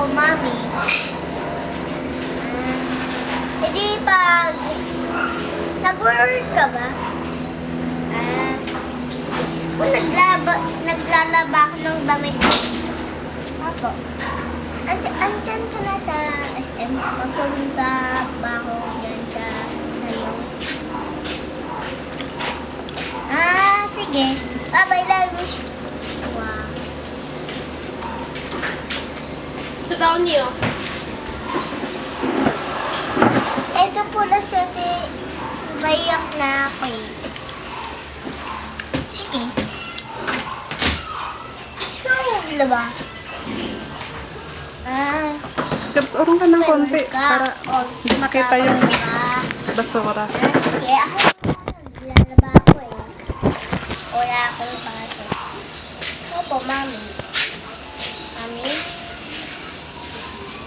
Mami. Hindi pag nag-work ka ba? Kung naglalaba ako ng damit ko. Ako. Andyan ka na sa SM. Magpumunta ba ako yan sa ano? Sige. Bye-bye, love you. Wow. Ito daw niyo. Ito pula siya bayak na ako eh. Sige. Gusto mo maglaba? Gaps, orong ka ng konti para hindi makita yung basura. Sige, ako lalaba ako eh. Wala akong baso. Opo, Mami. Mami?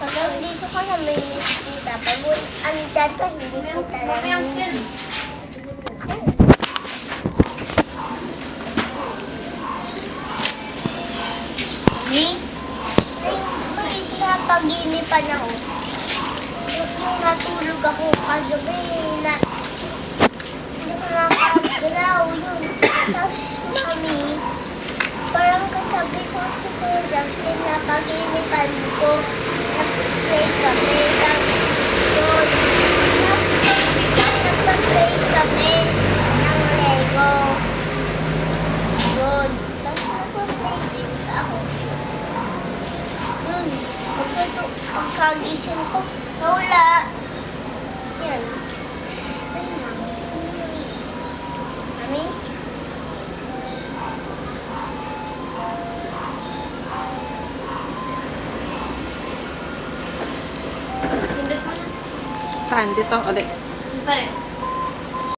Pag dito ka na may kita, pag andyan ka, hindi kita lang. Mami? May napaginipan ako. Yung natulog ako kagabi na nakakagalaw yun. Tapos, Mami, parang katabi ko si Kuya Justin na pag-inipan ko. Nag-play kami. Tapos, yun. Tapos, nagpa-play kami ng Lego. Yun. Tapos, nagpa-play din ako. Yun. Pagkagising ko, nawala. Yan. Ayun lang. Mami? Pindot mo na. Saan? Dito? Ulit. Pa rin.